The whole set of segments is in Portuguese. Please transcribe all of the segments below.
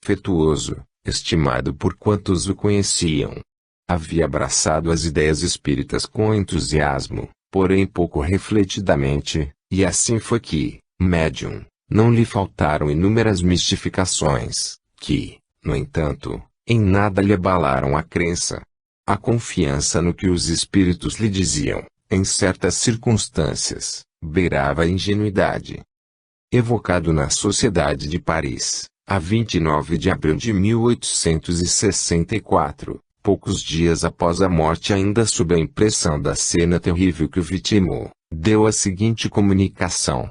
afetuoso, estimado por quantos o conheciam. Havia abraçado as ideias espíritas com entusiasmo, porém pouco refletidamente, e assim foi que, médium, não lhe faltaram inúmeras mistificações, que, no entanto, em nada lhe abalaram a crença. A confiança no que os espíritos lhe diziam, em certas circunstâncias, beirava a ingenuidade. Evocado na Sociedade de Paris, a 29 de abril de 1864, poucos dias após a morte, ainda sob a impressão da cena terrível que o vitimou, deu a seguinte comunicação: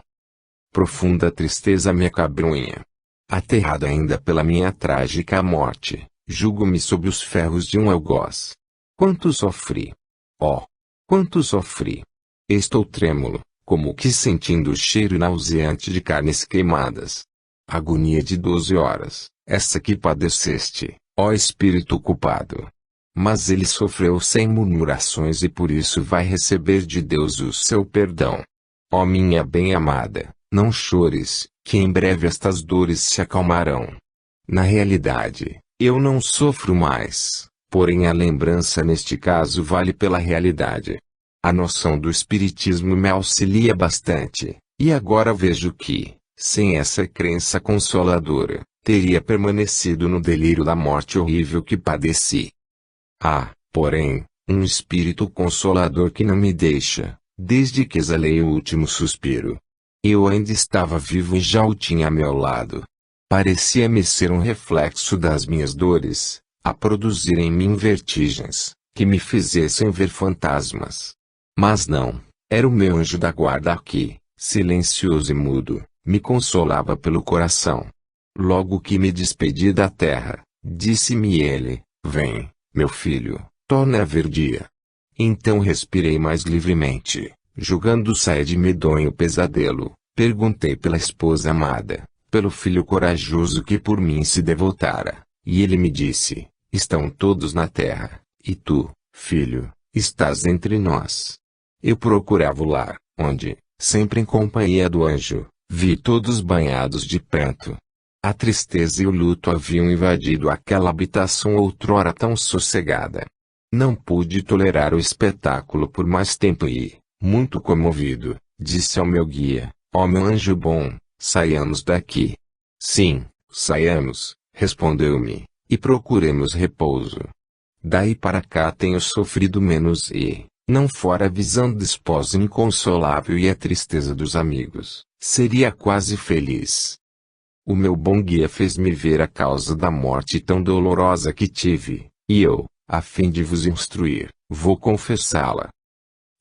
profunda tristeza me acabrunha. Aterrado ainda pela minha trágica morte, julgo-me sob os ferros de um algoz. Quanto sofri! Oh! Quanto sofri! Estou trêmulo, como que sentindo o cheiro nauseante de carnes queimadas. Agonia de 12 horas, essa que padeceste, ó espírito culpado. Mas ele sofreu sem murmurações e por isso vai receber de Deus o seu perdão. Ó minha bem-amada, não chores, que em breve estas dores se acalmarão. Na realidade, eu não sofro mais, porém a lembrança neste caso vale pela realidade. A noção do espiritismo me auxilia bastante, e agora vejo que, sem essa crença consoladora, teria permanecido no delírio da morte horrível que padeci. Há, porém, um espírito consolador que não me deixa, desde que exalei o último suspiro. Eu ainda estava vivo e já o tinha a meu lado. Parecia-me ser um reflexo das minhas dores, a produzir em mim vertigens, que me fizessem ver fantasmas. Mas não, era o meu anjo da guarda que, silencioso e mudo, me consolava pelo coração. Logo que me despedi da terra, disse-me ele: vem, meu filho, torna a ver dia. Então respirei mais livremente, julgando sair de medonho pesadelo, perguntei pela esposa amada, pelo filho corajoso que por mim se devotara, e ele me disse: estão todos na terra, e tu, filho, estás entre nós. Eu procurava o lar, onde, sempre em companhia do anjo, vi todos banhados de pranto. A tristeza e o luto haviam invadido aquela habitação outrora tão sossegada. Não pude tolerar o espetáculo por mais tempo e, muito comovido, disse ao meu guia: ó meu anjo bom, saiamos daqui. Sim, saiamos, respondeu-me, e procuremos repouso. Daí para cá tenho sofrido menos e, não fora a visão do esposo inconsolável e a tristeza dos amigos, seria quase feliz. O meu bom guia fez-me ver a causa da morte tão dolorosa que tive, e eu, a fim de vos instruir, vou confessá-la.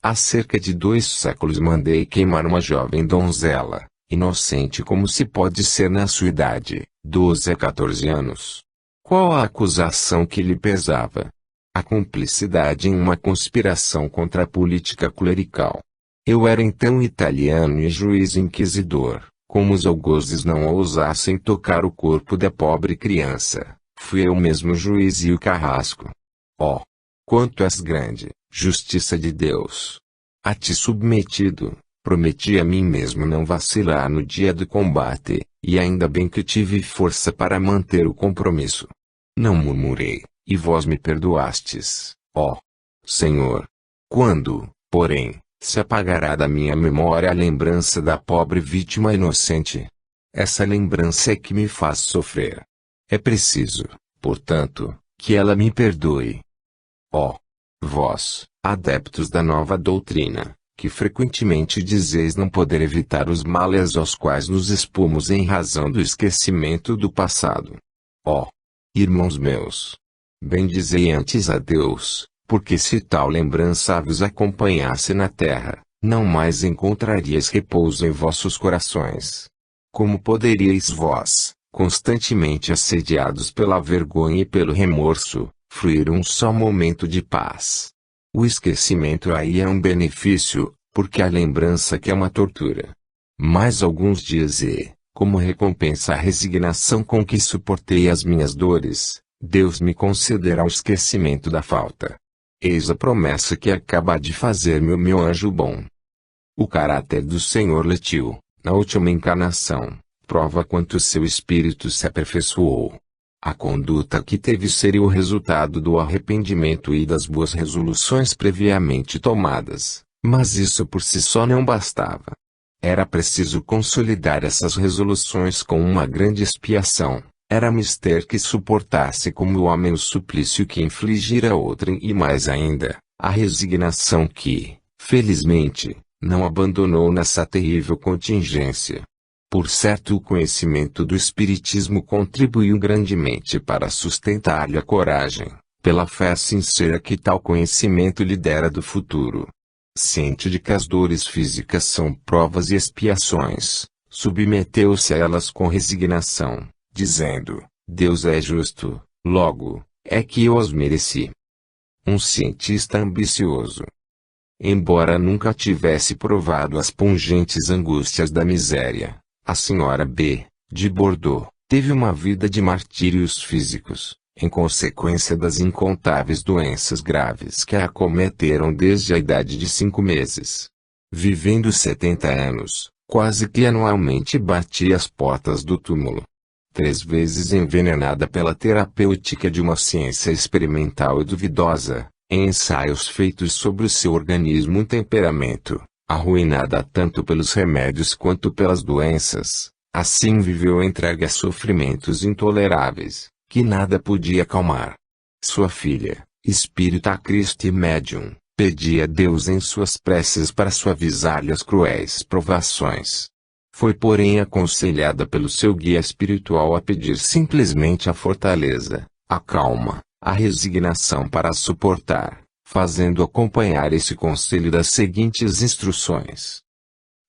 Há cerca de 2 séculos mandei queimar uma jovem donzela, inocente como se pode ser na sua idade, 12 a 14 anos. Qual a acusação que lhe pesava? A cumplicidade em uma conspiração contra a política clerical. Eu era então italiano e juiz inquisidor. Como os algozes não ousassem tocar o corpo da pobre criança, fui eu mesmo juiz e o carrasco. Oh! Quanto és grande, justiça de Deus! A ti submetido, prometi a mim mesmo não vacilar no dia do combate, e ainda bem que tive força para manter o compromisso. Não murmurei, e vós me perdoastes, ó Senhor. Quando, porém, se apagará da minha memória a lembrança da pobre vítima inocente? Essa lembrança é que me faz sofrer. É preciso, portanto, que ela me perdoe. Ó vós, adeptos da nova doutrina, que frequentemente dizeis não poder evitar os males aos quais nos expomos em razão do esquecimento do passado. Ó irmãos meus, bendizei antes a Deus, porque se tal lembrança vos acompanhasse na terra, não mais encontraríeis repouso em vossos corações. Como poderíeis vós, constantemente assediados pela vergonha e pelo remorso, fruir um só momento de paz? O esquecimento aí é um benefício, porque a lembrança que é uma tortura. Mais alguns dias e, como recompensa à resignação com que suportei as minhas dores, Deus me concederá o esquecimento da falta. Eis a promessa que acaba de fazer-me o meu anjo bom. O caráter do Senhor Letiu, na última encarnação, prova quanto seu espírito se aperfeiçoou. A conduta que teve seria o resultado do arrependimento e das boas resoluções previamente tomadas, mas isso por si só não bastava. Era preciso consolidar essas resoluções com uma grande expiação. Era mister que suportasse como homem o suplício que infligira a outrem e mais ainda, a resignação que, felizmente, não abandonou nessa terrível contingência. Por certo, o conhecimento do Espiritismo contribuiu grandemente para sustentar-lhe a coragem, pela fé sincera que tal conhecimento lhe dera do futuro. Ciente de que as dores físicas são provas e expiações, submeteu-se a elas com resignação, dizendo: Deus é justo, logo, é que eu as mereci. Um cientista ambicioso. Embora nunca tivesse provado as pungentes angústias da miséria, a senhora B. de Bordeaux teve uma vida de martírios físicos, em consequência das incontáveis doenças graves que a acometeram desde a idade de 5 meses. Vivendo 70 anos, quase que anualmente batia as portas do túmulo. 3 vezes envenenada pela terapêutica de uma ciência experimental e duvidosa, em ensaios feitos sobre o seu organismo e temperamento, arruinada tanto pelos remédios quanto pelas doenças, assim viveu entregue a sofrimentos intoleráveis, que nada podia acalmar. Sua filha, espírita Cristo e médium, pedia a Deus em suas preces para suavizar-lhe as cruéis provações. Foi porém aconselhada pelo seu guia espiritual a pedir simplesmente a fortaleza, a calma, a resignação para suportar, fazendo acompanhar esse conselho das seguintes instruções.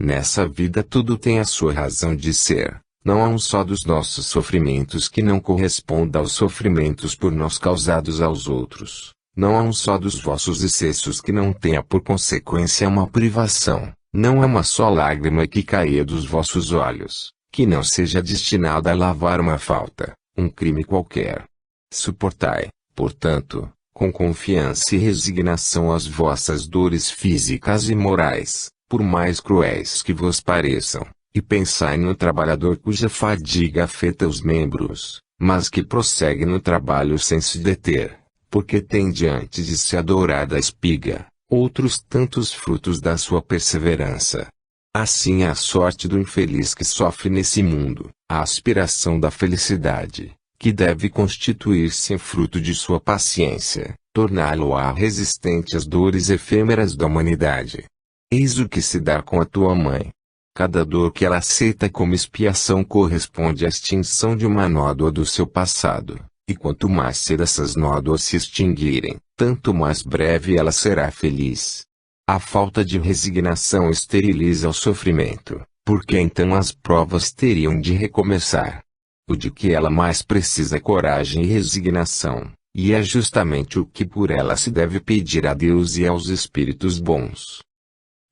Nessa vida tudo tem a sua razão de ser, não há um só dos nossos sofrimentos que não corresponda aos sofrimentos por nós causados aos outros, não há um só dos vossos excessos que não tenha por consequência uma privação, não há uma só lágrima que caia dos vossos olhos, que não seja destinada a lavar uma falta, um crime qualquer. Suportai, portanto, com confiança e resignação as vossas dores físicas e morais, por mais cruéis que vos pareçam, e pensai no trabalhador cuja fadiga afeta os membros, mas que prossegue no trabalho sem se deter, porque tem diante de si a dourada espiga, outros tantos frutos da sua perseverança. Assim é a sorte do infeliz que sofre nesse mundo, a aspiração da felicidade, que deve constituir-se em fruto de sua paciência, torná-lo-á resistente às dores efêmeras da humanidade. Eis o que se dá com a tua mãe. Cada dor que ela aceita como expiação corresponde à extinção de uma nódoa do seu passado, e quanto mais cedo essas nódoas se extinguirem, tanto mais breve ela será feliz. A falta de resignação esteriliza o sofrimento, porque então as provas teriam de recomeçar. O de que ela mais precisa é coragem e resignação, e é justamente o que por ela se deve pedir a Deus e aos espíritos bons.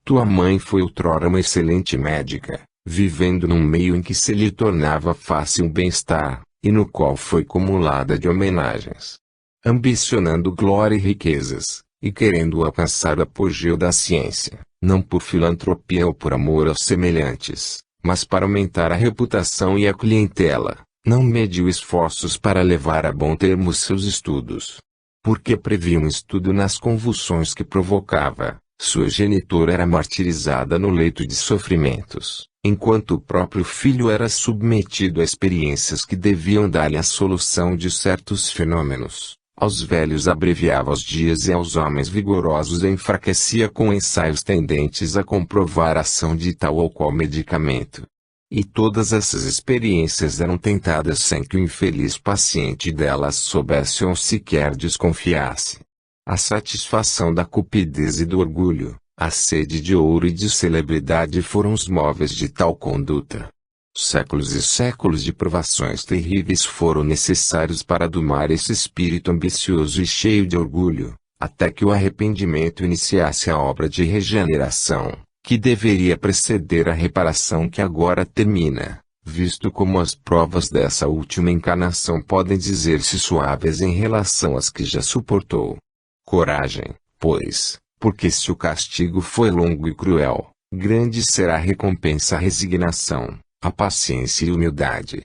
Tua mãe foi outrora uma excelente médica, vivendo num meio em que se lhe tornava fácil o bem-estar, e no qual foi cumulada de homenagens. Ambicionando glória e riquezas, e querendo alcançar o apogeu da ciência, não por filantropia ou por amor aos semelhantes, mas para aumentar a reputação e a clientela, não mediu esforços para levar a bom termo seus estudos. Porque previa um estudo nas convulsões que provocava, sua genitora era martirizada no leito de sofrimentos, enquanto o próprio filho era submetido a experiências que deviam dar-lhe a solução de certos fenômenos. Aos velhos abreviava os dias e aos homens vigorosos enfraquecia com ensaios tendentes a comprovar a ação de tal ou qual medicamento. E todas essas experiências eram tentadas sem que o infeliz paciente delas soubesse ou sequer desconfiasse. A satisfação da cupidez e do orgulho, a sede de ouro e de celebridade foram os móveis de tal conduta. Séculos e séculos de provações terríveis foram necessários para domar esse espírito ambicioso e cheio de orgulho, até que o arrependimento iniciasse a obra de regeneração, que deveria preceder a reparação que agora termina, visto como as provas dessa última encarnação podem dizer-se suaves em relação às que já suportou. Coragem, pois, porque se o castigo foi longo e cruel, grande será a recompensa à resignação, a paciência e humildade.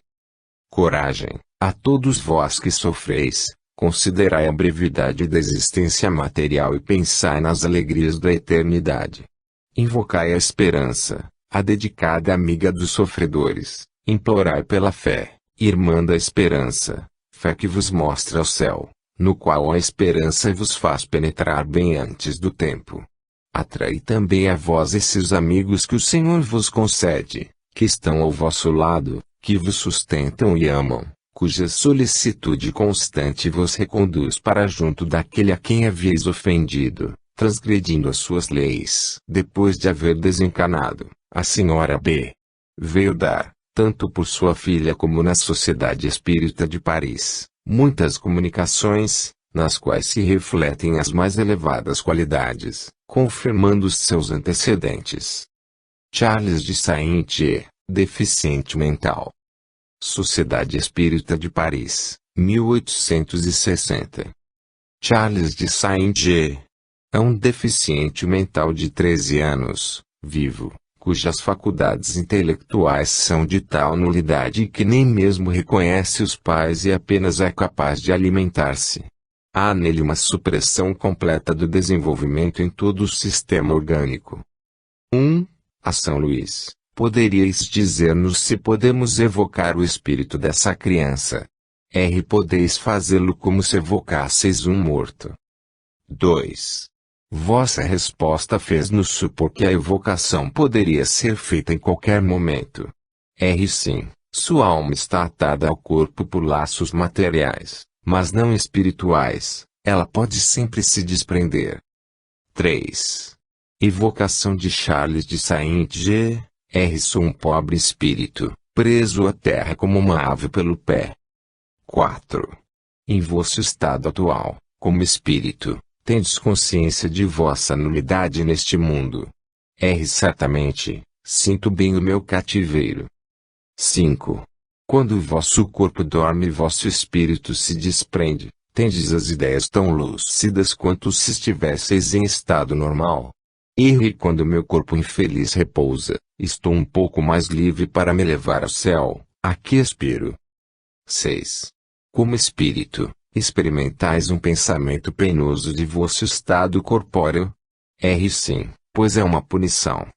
Coragem, a todos vós que sofreis, considerai a brevidade da existência material e pensai nas alegrias da eternidade. Invocai a esperança, a dedicada amiga dos sofredores, implorai pela fé, irmã da esperança, fé que vos mostra o céu, no qual a esperança vos faz penetrar bem antes do tempo. Atrai também a vós esses amigos que o Senhor vos concede, que estão ao vosso lado, que vos sustentam e amam, cuja solicitude constante vos reconduz para junto daquele a quem havíeis ofendido, transgredindo as suas leis. Depois de haver desencarnado, a senhora B. veio dar, tanto por sua filha como na Sociedade Espírita de Paris, muitas comunicações, nas quais se refletem as mais elevadas qualidades, confirmando os seus antecedentes. Charles de Saint-G, deficiente mental. Sociedade Espírita de Paris, 1860. Charles de Saint-G é um deficiente mental de 13 anos, vivo, cujas faculdades intelectuais são de tal nulidade que nem mesmo reconhece os pais e apenas é capaz de alimentar-se. Há nele uma supressão completa do desenvolvimento em todo o sistema orgânico. 1. A São Luís, poderíeis dizer-nos se podemos evocar o espírito dessa criança? R. Podeis fazê-lo como se evocasseis um morto. 2. Vossa resposta fez-nos supor que a evocação poderia ser feita em qualquer momento. R. Sim, sua alma está atada ao corpo por laços materiais, mas não espirituais, ela pode sempre se desprender. 3. Evocação de Charles de Saint-G. R. Sou um pobre espírito, preso à terra como uma ave pelo pé. 4. Em vosso estado atual, como espírito, tendes consciência de vossa nulidade neste mundo. R. Certamente, sinto bem o meu cativeiro. 5. Quando o vosso corpo dorme e vosso espírito se desprende, tendes as ideias tão lúcidas quanto se estivesseis em estado normal. E quando meu corpo infeliz repousa, estou um pouco mais livre para me levar ao céu, a que aspiro. 6. Como espírito, experimentais um pensamento penoso de vosso estado corpóreo? R. Sim, pois é uma punição.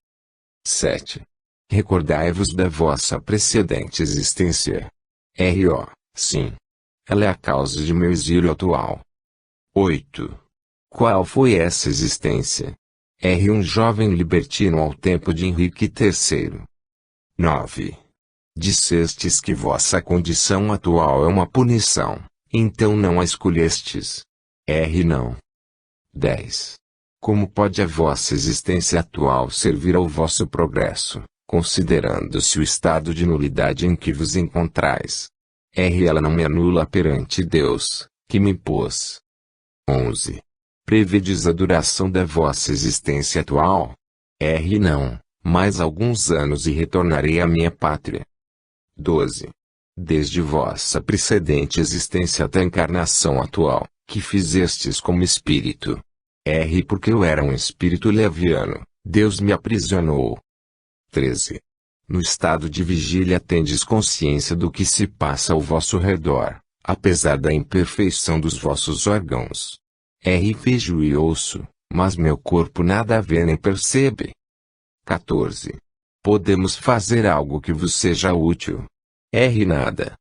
7. Recordai-vos da vossa precedente existência. R.O. Sim. Ela é a causa de meu exílio atual. 8. Qual foi essa existência? R. Um jovem libertino ao tempo de Henrique III. 9. Dissestes que vossa condição atual é uma punição, então não a escolhestes. R. Não. 10. Como pode a vossa existência atual servir ao vosso progresso, considerando-se o estado de nulidade em que vos encontrais? R. Ela não me anula perante Deus, que me pôs. 11. Prevedes a duração da vossa existência atual? R. Não, mais alguns anos e retornarei à minha pátria. 12. Desde vossa precedente existência até a encarnação atual, que fizestes como espírito? R. Porque eu era um espírito leviano, Deus me aprisionou. 13. No estado de vigília tendes consciência do que se passa ao vosso redor, apesar da imperfeição dos vossos órgãos. R. Vejo e ouço, mas meu corpo nada vê nem percebe. 14. Podemos fazer algo que vos seja útil? R. Nada.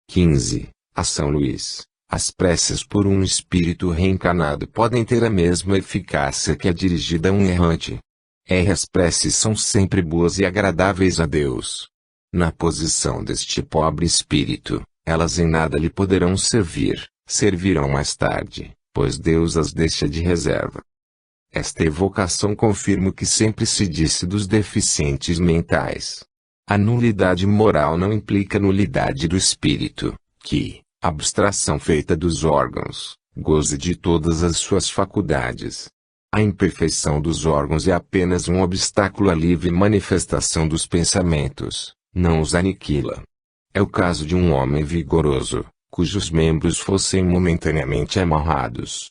15. A São Luís, as preces por um espírito reencarnado podem ter a mesma eficácia que a dirigida a um errante. R. As preces são sempre boas e agradáveis a Deus. Na posição deste pobre espírito, elas em nada lhe poderão servir, servirão mais tarde, pois Deus as deixa de reserva. Esta evocação confirma o que sempre se disse dos deficientes mentais. A nulidade moral não implica nulidade do espírito, que, abstração feita dos órgãos, goza de todas as suas faculdades. A imperfeição dos órgãos é apenas um obstáculo à livre manifestação dos pensamentos, não os aniquila. É o caso de um homem vigoroso, cujos membros fossem momentaneamente amarrados.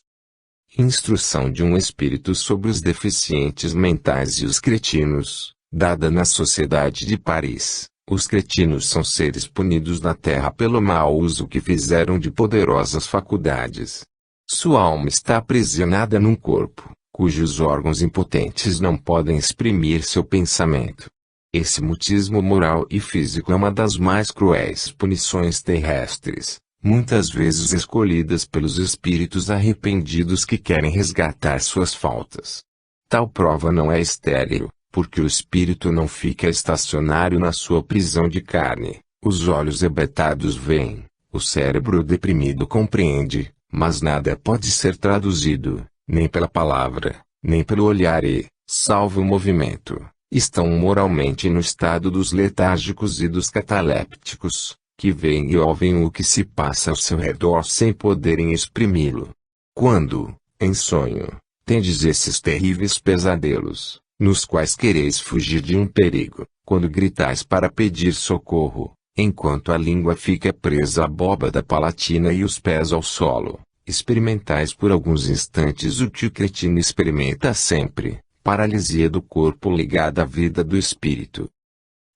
Instrução de um espírito sobre os deficientes mentais e os cretinos, dada na Sociedade de Paris, Os cretinos são seres punidos na terra pelo mau uso que fizeram de poderosas faculdades. Sua alma está aprisionada num corpo, cujos órgãos impotentes não podem exprimir seu pensamento. Esse mutismo moral e físico é uma das mais cruéis punições terrestres, muitas vezes escolhidas pelos espíritos arrependidos que querem resgatar suas faltas. Tal prova não é estéril, porque o espírito não fica estacionário na sua prisão de carne. Os olhos hebetados veem, o cérebro deprimido compreende, mas nada pode ser traduzido, nem pela palavra, nem pelo olhar e, salvo o movimento, estão moralmente no estado dos letárgicos e dos catalépticos, que veem e ouvem o que se passa ao seu redor sem poderem exprimi-lo. Quando, em sonho, tendes esses terríveis pesadelos, nos quais quereis fugir de um perigo, quando gritais para pedir socorro, enquanto a língua fica presa à abóbada palatina e os pés ao solo, experimentais por alguns instantes o que o cretino experimenta sempre, paralisia do corpo ligada à vida do espírito.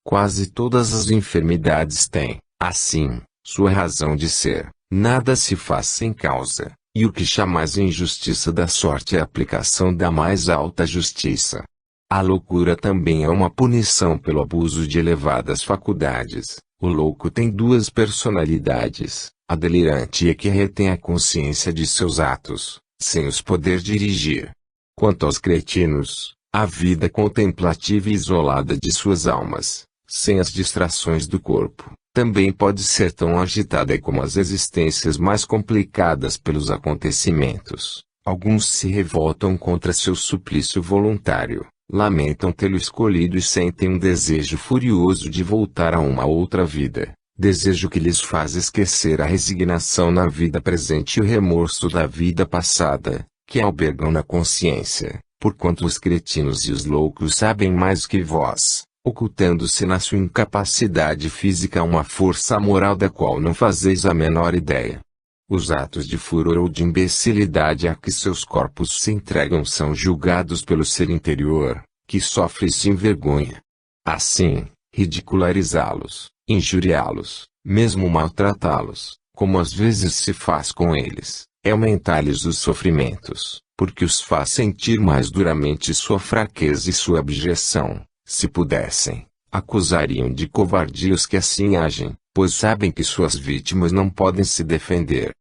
Quase todas as enfermidades têm, assim, sua razão de ser, nada se faz sem causa, e o que chamais injustiça da sorte é a aplicação da mais alta justiça. A loucura também é uma punição pelo abuso de elevadas faculdades. O louco tem duas personalidades, a delirante é que retém a consciência de seus atos, sem os poder dirigir. Quanto aos cretinos, a vida contemplativa e isolada de suas almas, sem as distrações do corpo, também pode ser tão agitada como as existências mais complicadas pelos acontecimentos. Alguns se revoltam contra seu suplício voluntário, lamentam tê-lo escolhido e sentem um desejo furioso de voltar a uma outra vida, desejo que lhes faz esquecer a resignação na vida presente e o remorso da vida passada, que albergam na consciência, porquanto os cretinos e os loucos sabem mais que vós, ocultando-se na sua incapacidade física uma força moral da qual não fazeis a menor ideia. Os atos de furor ou de imbecilidade a que seus corpos se entregam são julgados pelo ser interior, que sofre e se envergonha. Assim, ridicularizá-los, injuriá-los, mesmo maltratá-los, como às vezes se faz com eles, é aumentar-lhes os sofrimentos, porque os faz sentir mais duramente sua fraqueza e sua abjeção. Se pudessem, acusariam de covardia os que assim agem, pois sabem que suas vítimas não podem se defender.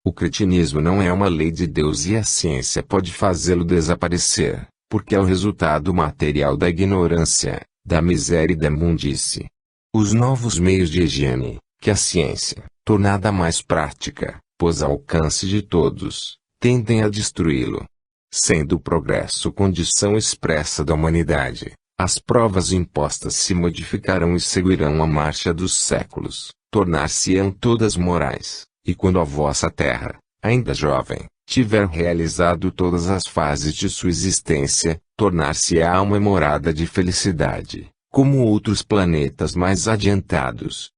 O cretinismo não é uma lei de Deus e a ciência pode fazê-lo desaparecer, porque é o resultado material da ignorância, da miséria e da imundície. Os novos meios de higiene, que a ciência, tornada mais prática, pôs ao alcance de todos, tendem a destruí-lo. Sendo o progresso condição expressa da humanidade, as provas impostas se modificarão e seguirão a marcha dos séculos, tornar-se-ão todas morais, e quando a vossa terra, ainda jovem, tiver realizado todas as fases de sua existência, tornar-se-á uma morada de felicidade, como outros planetas mais adiantados.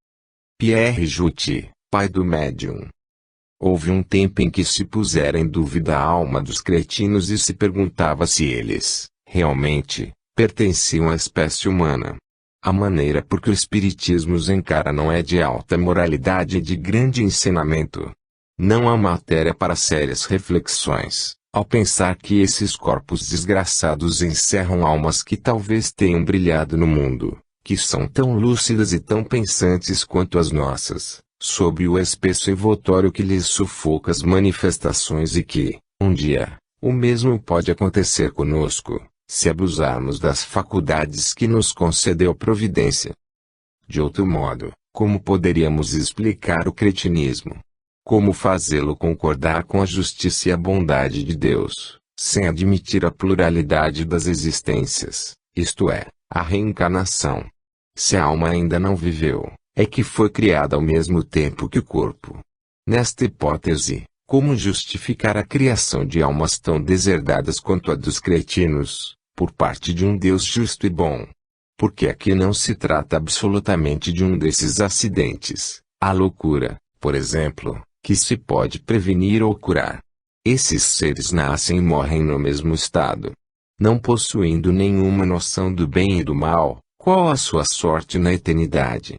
Pierre Jutti, pai do médium. Houve um tempo em que se pusera em dúvida a alma dos cretinos e se perguntava se eles, realmente, pertenciam à espécie humana. A maneira por que o espiritismo os encara não é de alta moralidade e de grande ensinamento. Não há matéria para sérias reflexões, ao pensar que esses corpos desgraçados encerram almas que talvez tenham brilhado no mundo, que são tão lúcidas e tão pensantes quanto as nossas, sob o espesso envoltório que lhes sufoca as manifestações e que, um dia, o mesmo pode acontecer conosco, se abusarmos das faculdades que nos concedeu a providência. De outro modo, como poderíamos explicar o cretinismo? Como fazê-lo concordar com a justiça e a bondade de Deus, sem admitir a pluralidade das existências, isto é, a reencarnação? Se a alma ainda não viveu, é que foi criada ao mesmo tempo que o corpo. Nesta hipótese, como justificar a criação de almas tão deserdadas quanto a dos cretinos, por parte de um Deus justo e bom? Porque aqui não se trata absolutamente de um desses acidentes, a loucura, por exemplo, que se pode prevenir ou curar. Esses seres nascem e morrem no mesmo estado. Não possuindo nenhuma noção do bem e do mal, qual a sua sorte na eternidade?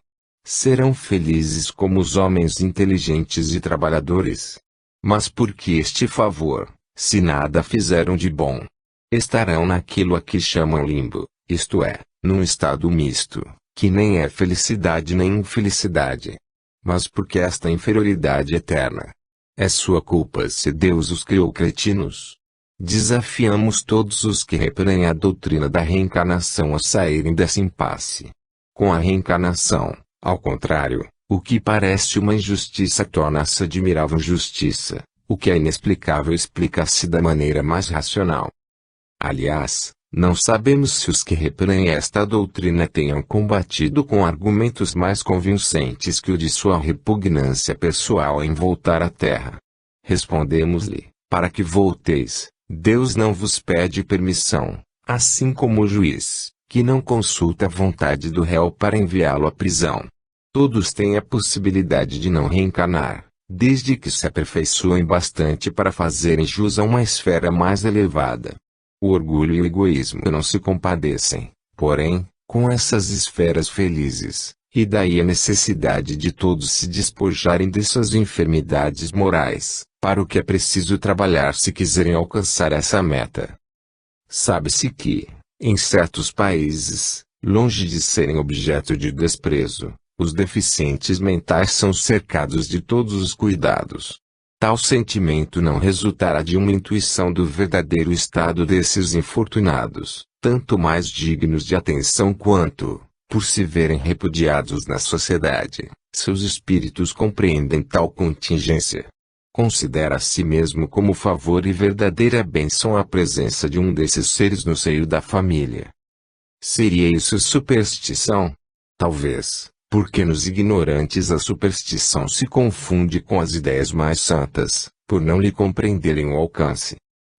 Serão felizes como os homens inteligentes e trabalhadores. Mas por que este favor, se nada fizeram de bom? Estarão naquilo a que chamam limbo, isto é, num estado misto, que nem é felicidade nem infelicidade. Mas por que esta inferioridade eterna? É sua culpa se Deus os criou cretinos? Desafiamos todos os que repelem a doutrina da reencarnação a saírem desse impasse. Com a reencarnação, ao contrário, o que parece uma injustiça torna-se admirável justiça, o que é inexplicável explica-se da maneira mais racional. Aliás, não sabemos se os que repelem esta doutrina tenham combatido com argumentos mais convincentes que o de sua repugnância pessoal em voltar à Terra. Respondemos-lhe, para que volteis, Deus não vos pede permissão, assim como o juiz, que não consulta a vontade do réu para enviá-lo à prisão. Todos têm a possibilidade de não reencarnar, desde que se aperfeiçoem bastante para fazerem jus a uma esfera mais elevada. O orgulho e o egoísmo não se compadecem, porém, com essas esferas felizes, e daí a necessidade de todos se despojarem de suas enfermidades morais, para o que é preciso trabalhar se quiserem alcançar essa meta. Sabe-se que, em certos países, longe de serem objeto de desprezo, os deficientes mentais são cercados de todos os cuidados. Tal sentimento não resultará de uma intuição do verdadeiro estado desses infortunados, tanto mais dignos de atenção quanto, por se verem repudiados na sociedade, seus espíritos compreendem tal contingência. Considera a si mesmo como favor e verdadeira bênção a presença de um desses seres no seio da família. Seria isso superstição? Talvez, porque nos ignorantes a superstição se confunde com as ideias mais santas, por não lhe compreenderem o alcance.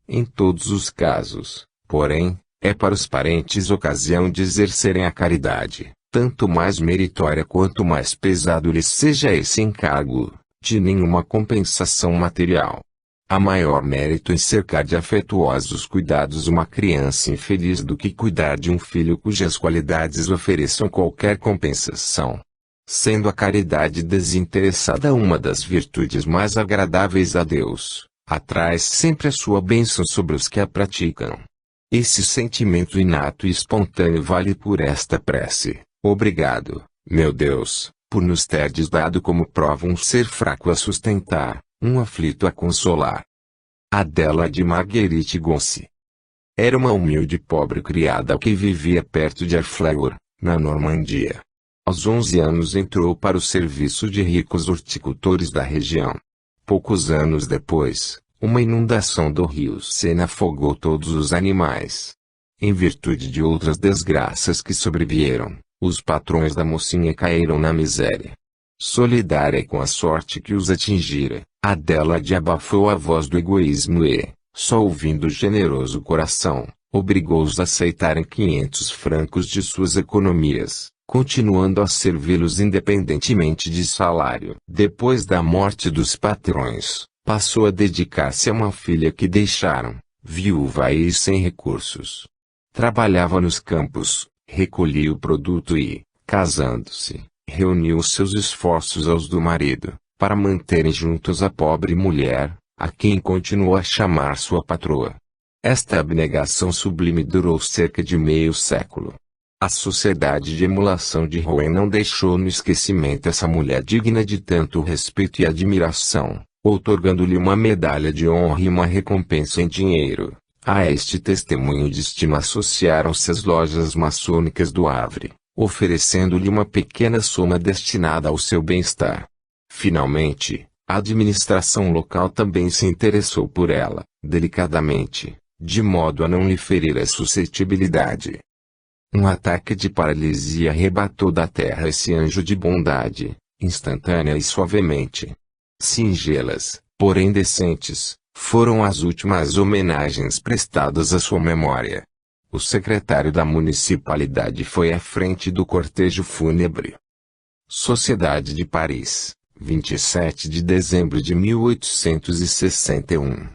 Em todos os casos, porém, é para os parentes ocasião de exercerem a caridade, tanto mais meritória quanto mais pesado lhes seja esse encargo, de nenhuma compensação material. Há maior mérito em cercar de afetuosos cuidados uma criança infeliz do que cuidar de um filho cujas qualidades ofereçam qualquer compensação. Sendo a caridade desinteressada uma das virtudes mais agradáveis a Deus, atrai sempre a sua bênção sobre os que a praticam. Esse sentimento inato e espontâneo vale por esta prece: obrigado, meu Deus, por nos terdes dado como prova um ser fraco a sustentar, um aflito a consolar. Adela de Marguerite Gonce. Era uma humilde pobre criada que vivia perto de Harfleur, na Normandia. Aos 11 anos entrou para o serviço de ricos horticultores da região. Poucos anos depois, uma inundação do rio Sena afogou todos os animais. Em virtude de outras desgraças que sobrevieram, os patrões da mocinha caíram na miséria. Solidária com a sorte que os atingira, Adélaide abafou a voz do egoísmo e, só ouvindo o generoso coração, obrigou-os a aceitarem 500 francos de suas economias, continuando a servi-los independentemente de salário. Depois da morte dos patrões, passou a dedicar-se a uma filha que deixaram, viúva e sem recursos. Trabalhava nos campos, recolhia o produto e, casando-se, reuniu seus esforços aos do marido, para manterem juntos a pobre mulher, a quem continuou a chamar sua patroa. Esta abnegação sublime durou cerca de meio século. A sociedade de emulação de Rouen não deixou no esquecimento essa mulher digna de tanto respeito e admiração, outorgando-lhe uma medalha de honra e uma recompensa em dinheiro. A este testemunho de estima associaram-se as lojas maçônicas do Havre, oferecendo-lhe uma pequena soma destinada ao seu bem-estar. Finalmente, a administração local também se interessou por ela, delicadamente, de modo a não lhe ferir a suscetibilidade. Um ataque de paralisia arrebatou da terra esse anjo de bondade, instantânea e suavemente. Singelas, porém decentes, foram as últimas homenagens prestadas à sua memória. O secretário da municipalidade foi à frente do cortejo fúnebre. Sociedade de Paris, 27 de dezembro de 1861.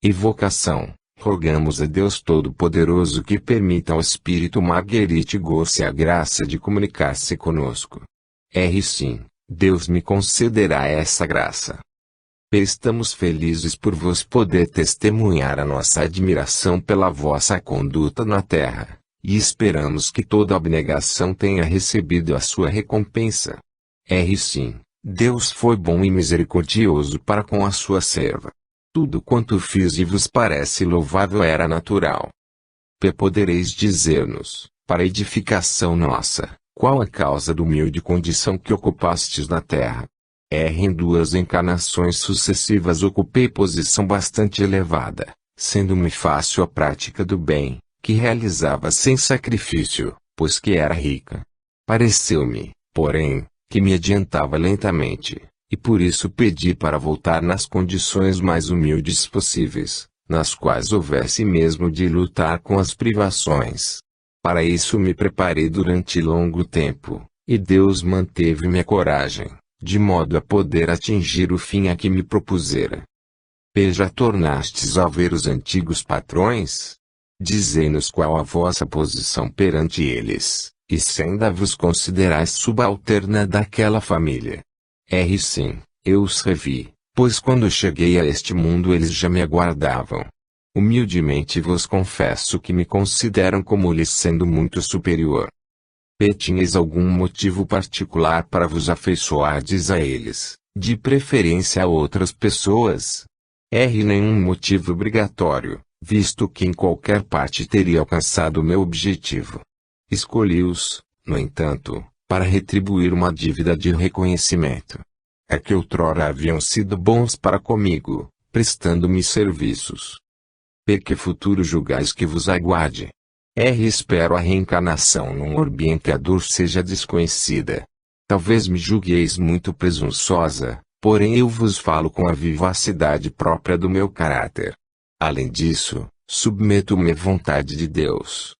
Evocação: Rogamos a Deus Todo-Poderoso que permita ao Espírito Marguerite Gorce a graça de comunicar-se conosco. Sim, Deus me concederá essa graça. Estamos felizes por vos poder testemunhar a nossa admiração pela vossa conduta na terra, e esperamos que toda abnegação tenha recebido a sua recompensa. Sim, Deus foi bom e misericordioso para com a sua serva. Tudo quanto fiz e vos parece louvável era natural. Podereis dizer-nos, para edificação nossa, qual a causa da humilde condição que ocupastes na terra? Em 2 encarnações sucessivas ocupei posição bastante elevada, sendo-me fácil a prática do bem, que realizava sem sacrifício, pois que era rica. Pareceu-me, porém, que me adiantava lentamente, e por isso pedi para voltar nas condições mais humildes possíveis, nas quais houvesse mesmo de lutar com as privações. Para isso me preparei durante longo tempo, e Deus manteve-me a coragem, de modo a poder atingir o fim a que me propusera. Já tornastes a ver os antigos patrões? Dizei-nos qual a vossa posição perante eles, e se ainda vos considerais subalterna daquela família. Sim, eu os revi, pois quando cheguei a este mundo eles já me aguardavam. Humildemente vos confesso que me consideram como lhes sendo muito superior. Tinhais algum motivo particular para vos afeiçoardes a eles, de preferência a outras pessoas? Nenhum motivo obrigatório, visto que em qualquer parte teria alcançado o meu objetivo. Escolhi-os, no entanto, para retribuir uma dívida de reconhecimento. É que outrora haviam sido bons para comigo, prestando-me serviços. Que futuro julgais que vos aguarde? Espero a reencarnação num orbe em que a dor seja desconhecida. Talvez me julgueis muito presunçosa, porém eu vos falo com a vivacidade própria do meu caráter. Além disso, submeto-me à vontade de Deus.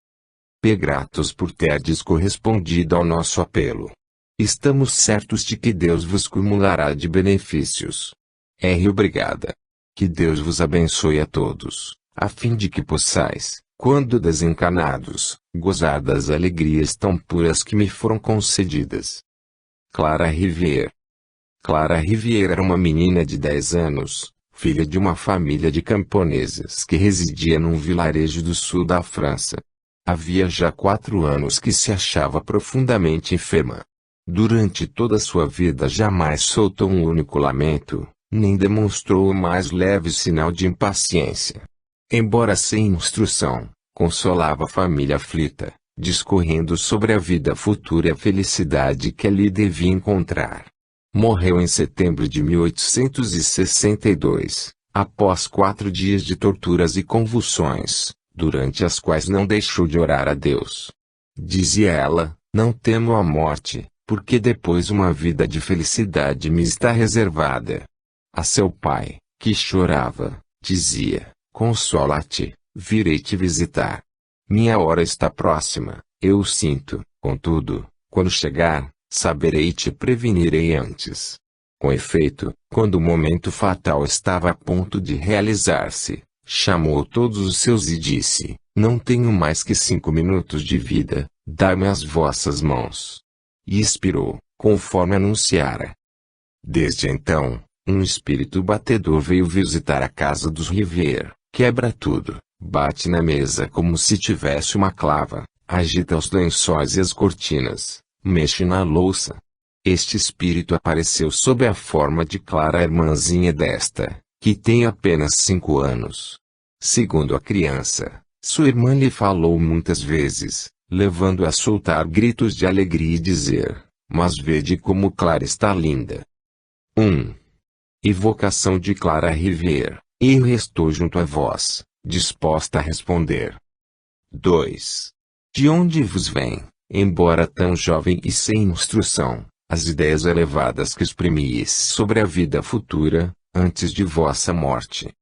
Gratos por terdes correspondido ao nosso apelo. Estamos certos de que Deus vos cumulará de benefícios. Obrigada. Que Deus vos abençoe a todos, a fim de que possais, quando desencarnados, gozar das alegrias tão puras que me foram concedidas. Clara Rivière. Clara Rivière era uma menina de 10 anos, filha de uma família de camponeses que residia num vilarejo do sul da França. Havia já 4 anos que se achava profundamente enferma. Durante toda sua vida jamais soltou um único lamento, nem demonstrou o mais leve sinal de impaciência. Embora sem instrução, consolava a família aflita, discorrendo sobre a vida futura e a felicidade que ali devia encontrar. Morreu em setembro de 1862, após 4 dias de torturas e convulsões, durante as quais não deixou de orar a Deus. Dizia ela, não temo a morte, porque depois uma vida de felicidade me está reservada. A seu pai, que chorava, dizia, consola-te, virei te visitar. Minha hora está próxima, eu o sinto, contudo, quando chegar, saberei e te prevenirei antes. Com efeito, quando o momento fatal estava a ponto de realizar-se, chamou todos os seus e disse, não tenho mais que 5 minutos de vida, dai-me as vossas mãos. E expirou, conforme anunciara. Desde então, um espírito batedor veio visitar a casa dos Rivière, quebra tudo, bate na mesa como se tivesse uma clava, agita os lençóis e as cortinas, mexe na louça. Este espírito apareceu sob a forma de Clara, irmãzinha desta, que tem apenas 5 anos. Segundo a criança, sua irmã lhe falou muitas vezes, levando-a a soltar gritos de alegria e dizer, mas vede como Clara está linda. 1. Evocação de Clara Rivière, e restou junto a vós, disposta a responder. 2. De onde vos vem, embora tão jovem e sem instrução, as ideias elevadas que exprimis sobre a vida futura, antes de vossa morte?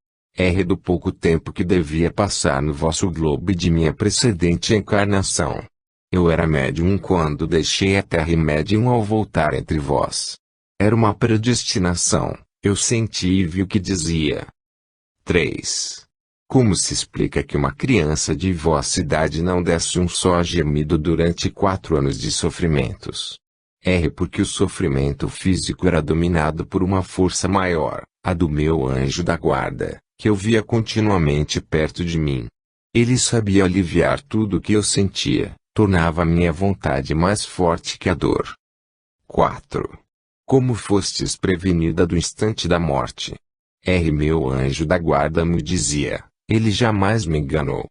Do pouco tempo que devia passar no vosso globo e de minha precedente encarnação. Eu era médium quando deixei a terra e médium ao voltar entre vós. Era uma predestinação, eu senti e vi o que dizia. 3. Como se explica que uma criança de vossa idade não desse um só gemido durante 4 anos de sofrimentos? Porque o sofrimento físico era dominado por uma força maior, a do meu anjo da guarda, que eu via continuamente perto de mim. Ele sabia aliviar tudo o que eu sentia, tornava a minha vontade mais forte que a dor. 4. Como fostes prevenida do instante da morte? Meu anjo da guarda me dizia, ele jamais me enganou.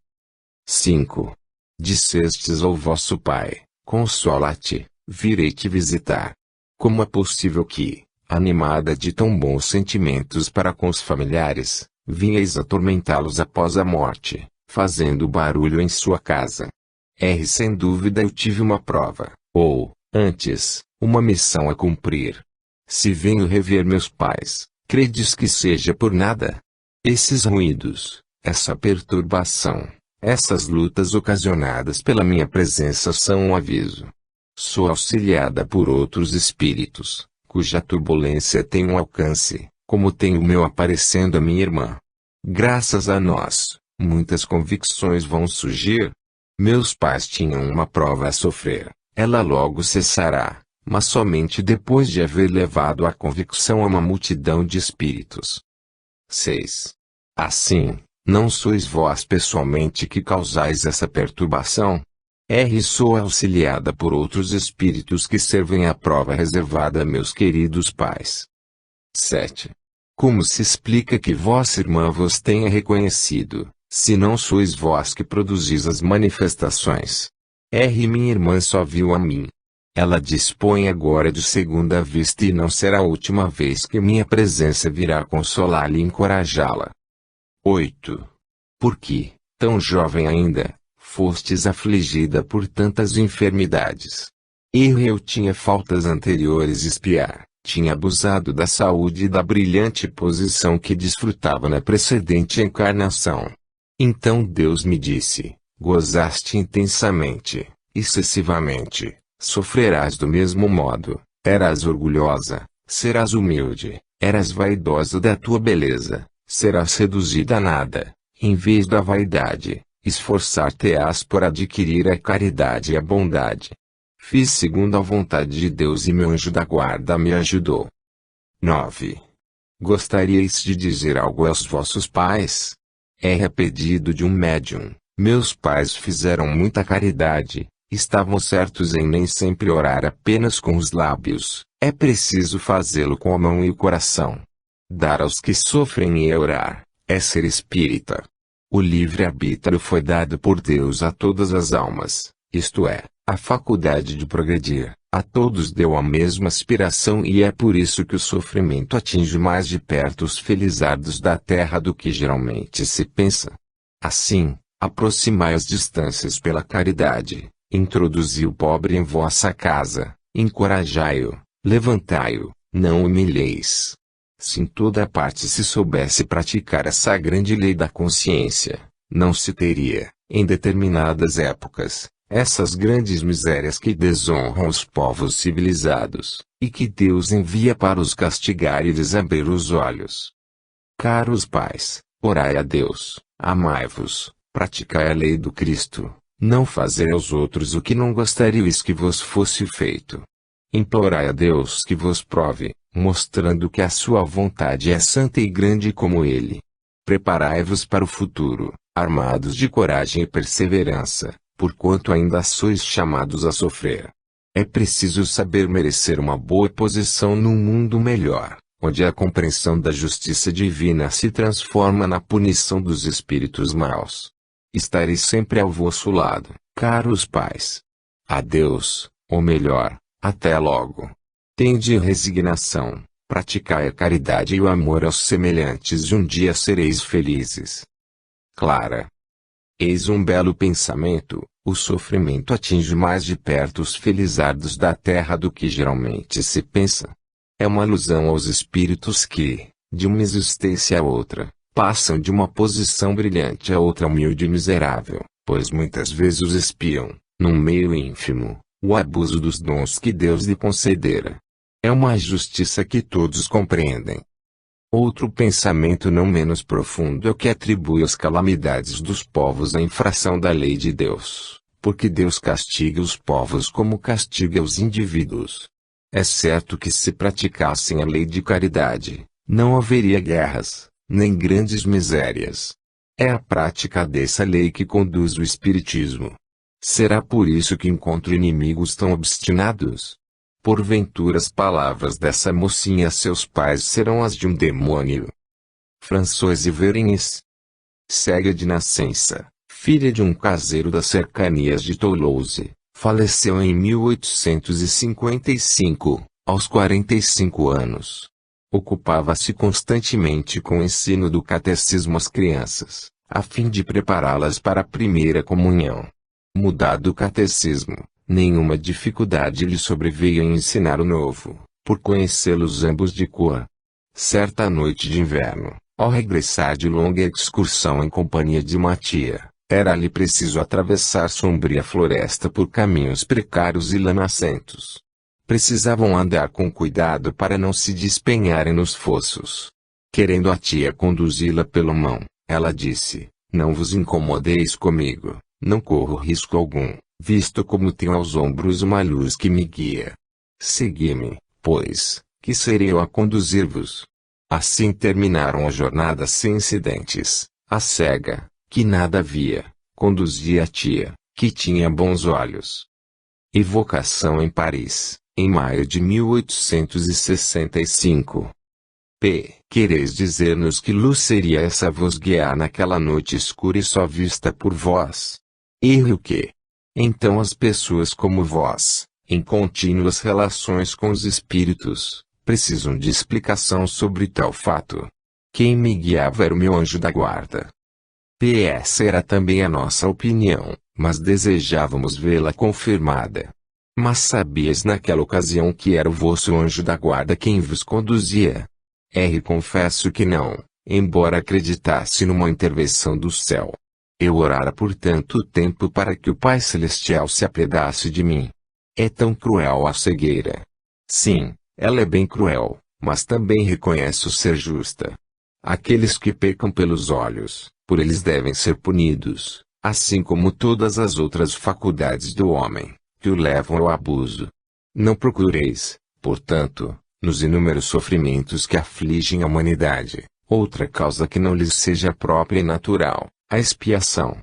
5. Dissestes ao vosso pai, consola-te, virei te visitar. Como é possível que, animada de tão bons sentimentos para com os familiares, vinhais atormentá-los após a morte, fazendo barulho em sua casa? Sem dúvida eu tive uma prova, ou, antes, uma missão a cumprir. Se venho rever meus pais, credes que seja por nada? Esses ruídos, essa perturbação, essas lutas ocasionadas pela minha presença são um aviso. Sou auxiliada por outros espíritos, cuja turbulência tem um alcance, como tem o meu aparecendo a minha irmã. Graças a nós, muitas convicções vão surgir. Meus pais tinham uma prova a sofrer, ela logo cessará, mas somente depois de haver levado a convicção a uma multidão de espíritos. 6. Assim, não sois vós pessoalmente que causais essa perturbação? Sou auxiliada por outros espíritos que servem à prova reservada a meus queridos pais. 7. Como se explica que vossa irmã vos tenha reconhecido, se não sois vós que produzis as manifestações? Minha irmã só viu a mim. Ela dispõe agora de segunda vista e não será a última vez que minha presença virá consolá-la e encorajá-la. 8. Porque, tão jovem ainda, fostes afligida por tantas enfermidades? Eu tinha faltas anteriores espiar, tinha abusado da saúde e da brilhante posição que desfrutava na precedente encarnação. Então Deus me disse, gozaste intensamente, excessivamente, sofrerás do mesmo modo, eras orgulhosa, serás humilde, eras vaidosa da tua beleza, serás reduzida a nada, em vez da vaidade, esforçar-te-ás por adquirir a caridade e a bondade. Fiz segundo a vontade de Deus e meu anjo da guarda me ajudou. 9. Gostaríeis de dizer algo aos vossos pais? A pedido de um médium, meus pais fizeram muita caridade, estavam certos em nem sempre orar apenas com os lábios, é preciso fazê-lo com a mão e o coração. Dar aos que sofrem e orar, é ser espírita. O livre-arbítrio foi dado por Deus a todas as almas, isto é, a faculdade de progredir, a todos deu a mesma aspiração e é por isso que o sofrimento atinge mais de perto os felizardos da terra do que geralmente se pensa. Assim, aproximai as distâncias pela caridade, introduzi o pobre em vossa casa, encorajai-o, levantai-o, não humilheis. Se em toda parte se soubesse praticar essa grande lei da consciência, não se teria, em determinadas épocas, essas grandes misérias que desonram os povos civilizados, e que Deus envia para os castigar e lhes abrir os olhos. Caros pais, orai a Deus, amai-vos, praticai a lei do Cristo, não fazei aos outros o que não gostaríeis que vos fosse feito. Implorai a Deus que vos prove, mostrando que a sua vontade é santa e grande como Ele. Preparai-vos para o futuro, armados de coragem e perseverança, porquanto ainda sois chamados a sofrer. É preciso saber merecer uma boa posição num mundo melhor, onde a compreensão da justiça divina se transforma na punição dos espíritos maus. Estarei sempre ao vosso lado, caros pais. Adeus, ou melhor, até logo. Tende resignação, praticai a caridade e o amor aos semelhantes e um dia sereis felizes. Clara. Eis um belo pensamento, o sofrimento atinge mais de perto os felizardos da terra do que geralmente se pensa. É uma alusão aos espíritos que, de uma existência a outra, passam de uma posição brilhante a outra humilde e miserável, pois muitas vezes os espiam, num meio ínfimo, o abuso dos dons que Deus lhe concedera. É uma justiça que todos compreendem. Outro pensamento não menos profundo é o que atribui as calamidades dos povos à infração da lei de Deus, porque Deus castiga os povos como castiga os indivíduos. É certo que se praticassem a lei de caridade, não haveria guerras, nem grandes misérias. É a prática dessa lei que conduz o espiritismo. Será por isso que encontro inimigos tão obstinados? Porventura as palavras dessa mocinha a seus pais serão as de um demônio. Françoise Verignes, cega de nascença, filha de um caseiro das cercanias de Toulouse, faleceu em 1855, aos 45 anos. Ocupava-se constantemente com o ensino do catecismo às crianças, a fim de prepará-las para a primeira comunhão. Mudado o catecismo, nenhuma dificuldade lhe sobreveio em ensinar o novo, por conhecê-los ambos de cor. Certa noite de inverno, ao regressar de longa excursão em companhia de uma tia, era-lhe preciso atravessar sombria floresta por caminhos precários e lamacentos. Precisavam andar com cuidado para não se despenharem nos fossos. Querendo a tia conduzi-la pela mão, ela disse: "Não vos incomodeis comigo, não corro risco algum, visto como tenho aos ombros uma luz que me guia. Segui-me, pois, que serei eu a conduzir-vos." Assim terminaram a jornada sem incidentes. A cega, que nada via, conduzia a tia, que tinha bons olhos. Evocação em Paris, em maio de 1865. P. Quereis dizer-nos que luz seria essa vos guiar naquela noite escura e só vista por vós? Erre o quê? Então as pessoas como vós, em contínuas relações com os espíritos, precisam de explicação sobre tal fato. Quem me guiava era o meu anjo da guarda. PS era também a nossa opinião, mas desejávamos vê-la confirmada. Mas sabias naquela ocasião que era o vosso anjo da guarda quem vos conduzia? Confesso que não, embora acreditasse numa intervenção do céu. Eu orara por tanto tempo para que o Pai Celestial se apedasse de mim. É tão cruel a cegueira. Sim, ela é bem cruel, mas também reconheço ser justa. Aqueles que pecam pelos olhos, por eles devem ser punidos, assim como todas as outras faculdades do homem, que o levam ao abuso. Não procureis, portanto, nos inúmeros sofrimentos que afligem a humanidade, outra causa que não lhes seja própria e natural, a expiação.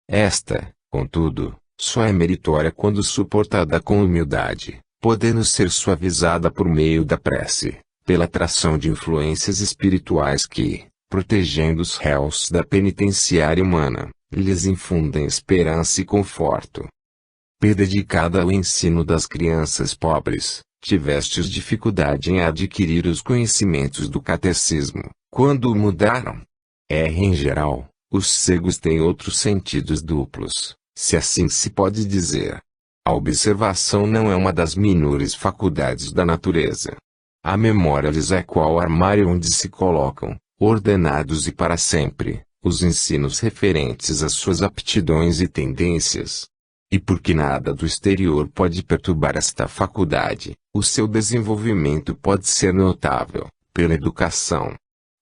Esta, contudo, só é meritória quando suportada com humildade, podendo ser suavizada por meio da prece, pela atração de influências espirituais que, protegendo os réus da penitenciária humana, lhes infundem esperança e conforto. Dedicada ao ensino das crianças pobres, tivestes dificuldade em adquirir os conhecimentos do catecismo, quando o mudaram? Em geral, os cegos têm outros sentidos duplos, se assim se pode dizer. A observação não é uma das menores faculdades da natureza. A memória lhes é qual armário onde se colocam, ordenados e para sempre, os ensinos referentes às suas aptidões e tendências. E porque nada do exterior pode perturbar esta faculdade, o seu desenvolvimento pode ser notável, pela educação.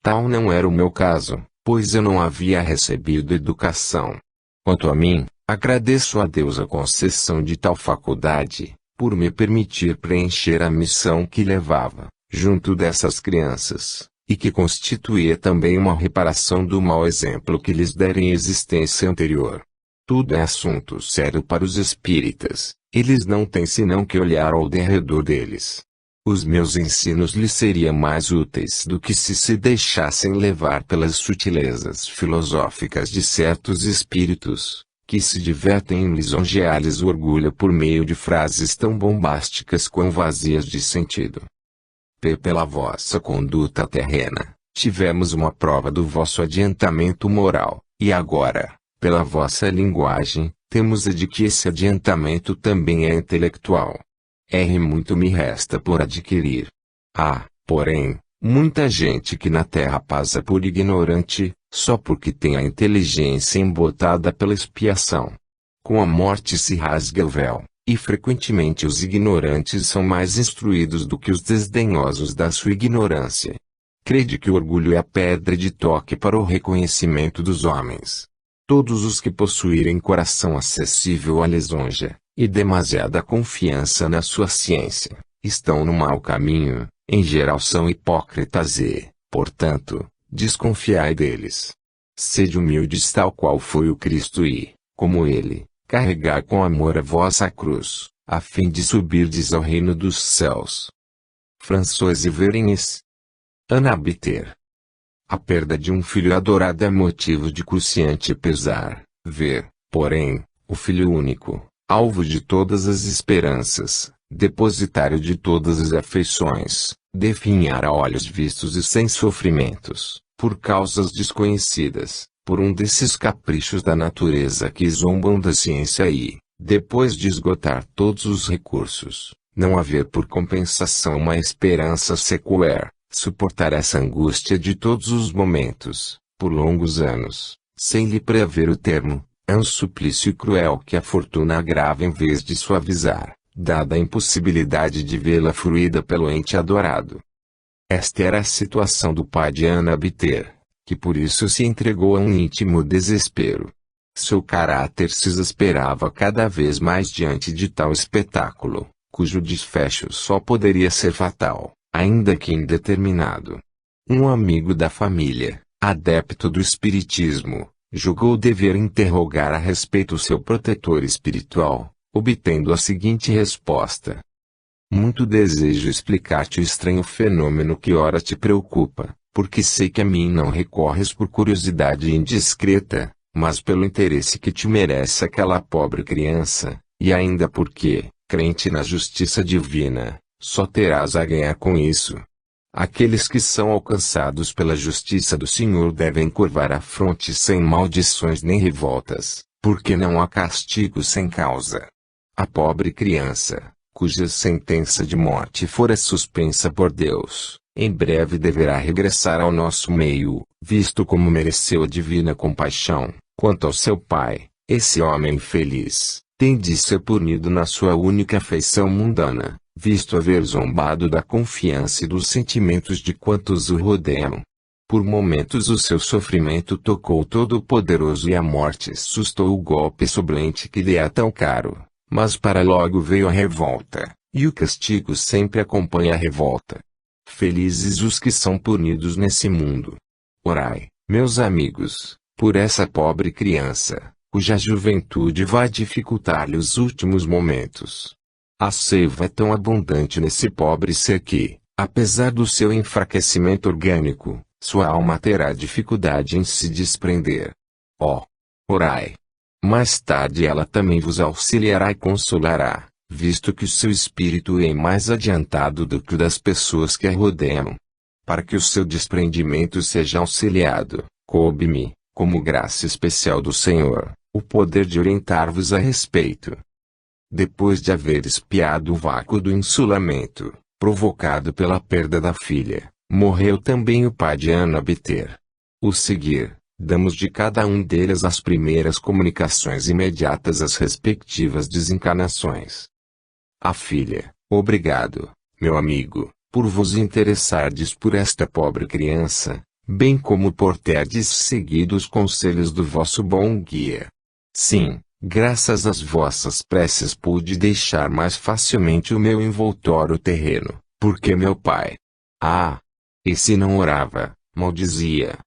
Tal não era o meu caso, pois eu não havia recebido educação. Quanto a mim, agradeço a Deus a concessão de tal faculdade, por me permitir preencher a missão que levava, junto dessas crianças, e que constituía também uma reparação do mau exemplo que lhes dera em existência anterior. Tudo é assunto sério para os espíritas, eles não têm senão que olhar ao derredor deles. Os meus ensinos lhes seriam mais úteis do que se deixassem levar pelas sutilezas filosóficas de certos espíritos, que se divertem em lisonjear-lhes o orgulho por meio de frases tão bombásticas quão vazias de sentido. Pela vossa conduta terrena, tivemos uma prova do vosso adiantamento moral, e agora, pela vossa linguagem, temos a de que esse adiantamento também é intelectual. Muito me resta por adquirir. Há, porém, muita gente que na terra passa por ignorante, só porque tem a inteligência embotada pela expiação. Com a morte se rasga o véu, e frequentemente os ignorantes são mais instruídos do que os desdenhosos da sua ignorância. Crede que o orgulho é a pedra de toque para o reconhecimento dos homens. Todos os que possuírem coração acessível à lisonja, e demasiada confiança na sua ciência, estão no mau caminho, em geral são hipócritas e, portanto, desconfiai deles. Sede humildes tal qual foi o Cristo e, como ele, carregai com amor a vossa cruz, a fim de subirdes ao reino dos céus. François Vergnes. Anna Bitter. A perda de um filho adorado é motivo de cruciante pesar, ver, porém, o filho único, alvo de todas as esperanças, depositário de todas as afeições, definhar a olhos vistos e sem sofrimentos, por causas desconhecidas, por um desses caprichos da natureza que zombam da ciência e, depois de esgotar todos os recursos, não haver por compensação uma esperança sequer, suportar essa angústia de todos os momentos, por longos anos, sem lhe prever o termo, é um suplício cruel que a fortuna agrava em vez de suavizar, dada a impossibilidade de vê-la fruída pelo ente adorado. Esta era a situação do pai de Anna Bitter, que por isso se entregou a um íntimo desespero. Seu caráter se exasperava cada vez mais diante de tal espetáculo, cujo desfecho só poderia ser fatal, ainda que indeterminado. Um amigo da família, adepto do espiritismo, julgou dever interrogar a respeito seu protetor espiritual, obtendo a seguinte resposta: muito desejo explicar-te o estranho fenômeno que ora te preocupa, porque sei que a mim não recorres por curiosidade indiscreta, mas pelo interesse que te merece aquela pobre criança, e ainda porque, crente na justiça divina, só terás a ganhar com isso. Aqueles que são alcançados pela justiça do Senhor devem curvar a fronte sem maldições nem revoltas, porque não há castigo sem causa. A pobre criança, cuja sentença de morte fora suspensa por Deus, em breve deverá regressar ao nosso meio, visto como mereceu a divina compaixão. Quanto ao seu pai, esse homem infeliz, tem de ser punido na sua única afeição mundana, visto haver zombado da confiança e dos sentimentos de quantos o rodeiam. Por momentos o seu sofrimento tocou o Todo-Poderoso e a morte sustou o golpe sobrante que lhe é tão caro, mas para logo veio a revolta, e o castigo sempre acompanha a revolta. Felizes os que são punidos nesse mundo. Orai, meus amigos, por essa pobre criança, cuja juventude vai dificultar-lhe os últimos momentos. A seiva é tão abundante nesse pobre ser que, apesar do seu enfraquecimento orgânico, sua alma terá dificuldade em se desprender. Ó! Orai! Mais tarde ela também vos auxiliará e consolará, visto que o seu espírito é mais adiantado do que o das pessoas que a rodeiam. Para que o seu desprendimento seja auxiliado, coube-me, como graça especial do Senhor, o poder de orientar-vos a respeito. Depois de haver espiado o vácuo do insulamento, provocado pela perda da filha, morreu também o pai de Anna Bitter. O seguir, damos de cada um deles as primeiras comunicações imediatas às respectivas desencarnações. A filha, obrigado, meu amigo, por vos interessardes por esta pobre criança, bem como por terdes seguido os conselhos do vosso bom guia. Sim, graças às vossas preces pude deixar mais facilmente o meu envoltório terreno, porque meu pai, esse não orava, maldizia.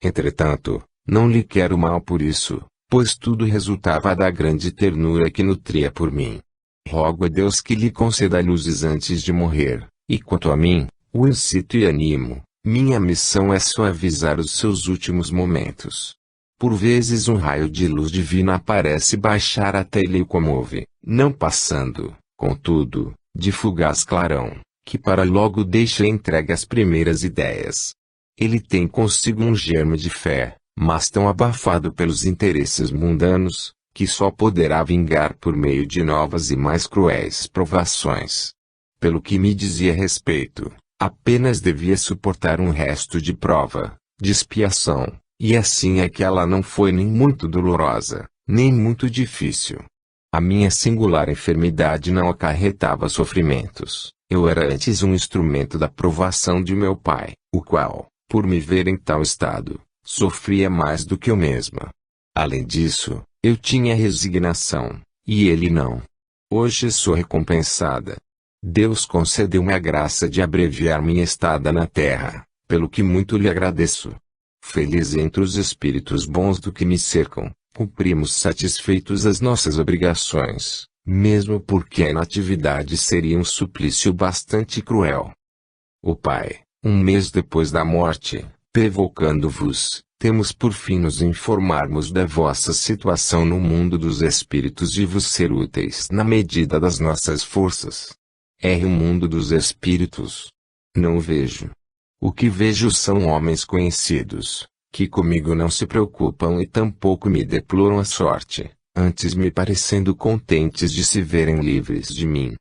Entretanto, não lhe quero mal por isso, pois tudo resultava da grande ternura que nutria por mim. Rogo a Deus que lhe conceda luzes antes de morrer, e quanto a mim, o incito e animo. Minha missão é suavizar os seus últimos momentos. Por vezes um raio de luz divina aparece baixar até ele e o comove, não passando, contudo, de fugaz clarão, que para logo deixa entregue as primeiras ideias. Ele tem consigo um germe de fé, mas tão abafado pelos interesses mundanos, que só poderá vingar por meio de novas e mais cruéis provações. Pelo que me dizia respeito, apenas devia suportar um resto de prova, de expiação, e assim aquela não foi nem muito dolorosa, nem muito difícil. A minha singular enfermidade não acarretava sofrimentos. Eu era antes um instrumento da provação de meu pai, o qual, por me ver em tal estado, sofria mais do que eu mesma. Além disso, eu tinha resignação, e ele não. Hoje sou recompensada. Deus concedeu-me a graça de abreviar minha estada na terra, pelo que muito lhe agradeço. Feliz entre os espíritos bons do que me cercam, cumprimos satisfeitos as nossas obrigações, mesmo porque a inatividade seria um suplício bastante cruel. O Pai, um mês depois da morte, provocando-vos, temos por fim nos informarmos da vossa situação no mundo dos espíritos e vos ser úteis na medida das nossas forças. O mundo dos espíritos. Não vejo. O que vejo são homens conhecidos, que comigo não se preocupam e tampouco me deploram a sorte, antes me parecendo contentes de se verem livres de mim.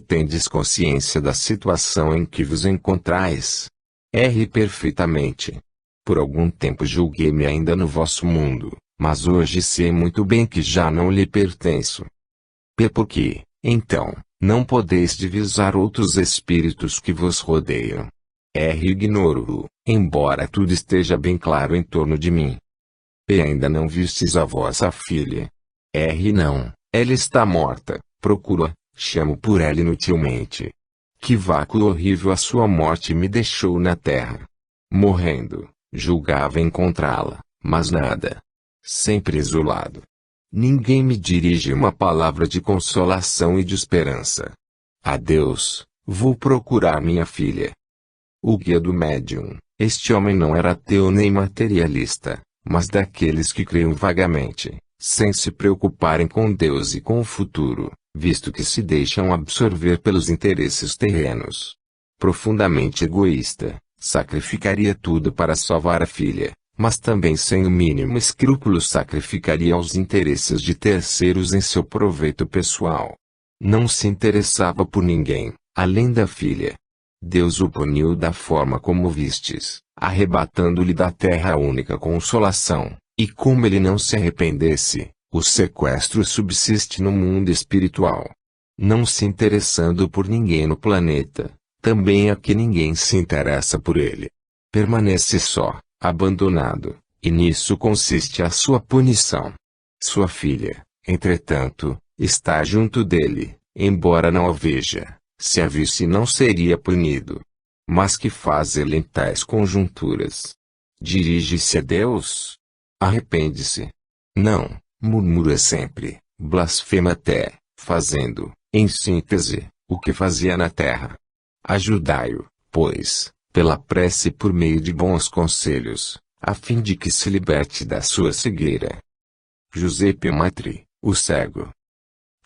Tendes consciência da situação em que vos encontrais? Perfeitamente. Por algum tempo julguei-me ainda no vosso mundo, mas hoje sei muito bem que já não lhe pertenço. Porque, então, não podeis divisar outros espíritos que vos rodeiam. Ignoro-o, embora tudo esteja bem claro em torno de mim. Ainda não vistes a vossa filha? Não, ela está morta, procuro-a, chamo por ela inutilmente. Que vácuo horrível a sua morte me deixou na terra. Morrendo, julgava encontrá-la, mas nada. Sempre isolado. Ninguém me dirige uma palavra de consolação e de esperança. Adeus, vou procurar minha filha. O guia do médium, este homem não era ateu nem materialista, mas daqueles que criam vagamente, sem se preocuparem com Deus e com o futuro, visto que se deixam absorver pelos interesses terrenos. Profundamente egoísta, sacrificaria tudo para salvar a filha, mas também sem o mínimo escrúpulo sacrificaria aos interesses de terceiros em seu proveito pessoal. Não se interessava por ninguém, além da filha. Deus o puniu da forma como vistes, arrebatando-lhe da terra a única consolação, e como ele não se arrependesse, o sequestro subsiste no mundo espiritual. Não se interessando por ninguém no planeta, também aqui ninguém se interessa por ele. Permanece só, abandonado, e nisso consiste a sua punição. Sua filha, entretanto, está junto dele, embora não a veja. Se a visse não seria punido. Mas que faz ele em tais conjunturas? Dirige-se a Deus? Arrepende-se? Não, murmura sempre, blasfema até, fazendo, em síntese, o que fazia na terra. Ajudai-o, pois, pela prece e por meio de bons conselhos, a fim de que se liberte da sua cegueira. Giuseppe Matri, o cego.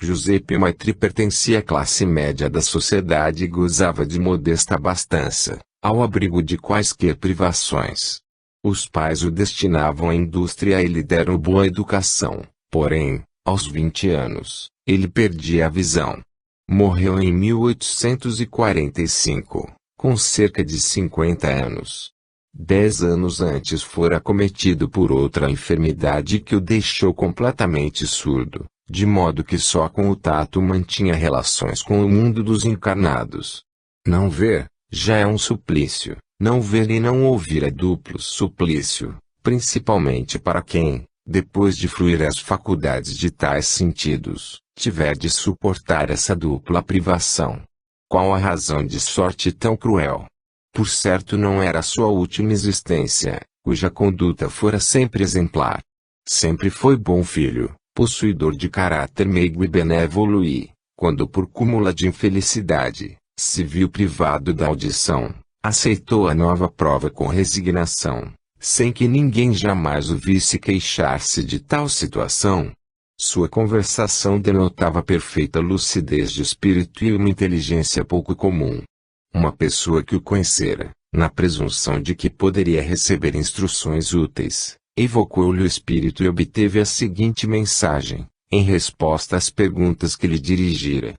Giuseppe Matri pertencia à classe média da sociedade e gozava de modesta abastança, ao abrigo de quaisquer privações. Os pais o destinavam à indústria e lhe deram boa educação, porém, aos 20 anos, ele perdia a visão. Morreu em 1845, com cerca de 50 anos. 10 anos antes fora acometido por outra enfermidade que o deixou completamente surdo, de modo que só com o tato mantinha relações com o mundo dos encarnados. Não ver, já é um suplício, não ver e não ouvir é duplo suplício, principalmente para quem, depois de fruir as faculdades de tais sentidos, tiver de suportar essa dupla privação. Qual a razão de sorte tão cruel? Por certo não era sua última existência, cuja conduta fora sempre exemplar. Sempre foi bom filho, possuidor de caráter meigo e benévolo e, quando por cúmula de infelicidade, se viu privado da audição, aceitou a nova prova com resignação, sem que ninguém jamais o visse queixar-se de tal situação. Sua conversação denotava perfeita lucidez de espírito e uma inteligência pouco comum. Uma pessoa que o conhecera, na presunção de que poderia receber instruções úteis, evocou-lhe o espírito e obteve a seguinte mensagem, em resposta às perguntas que lhe dirigira.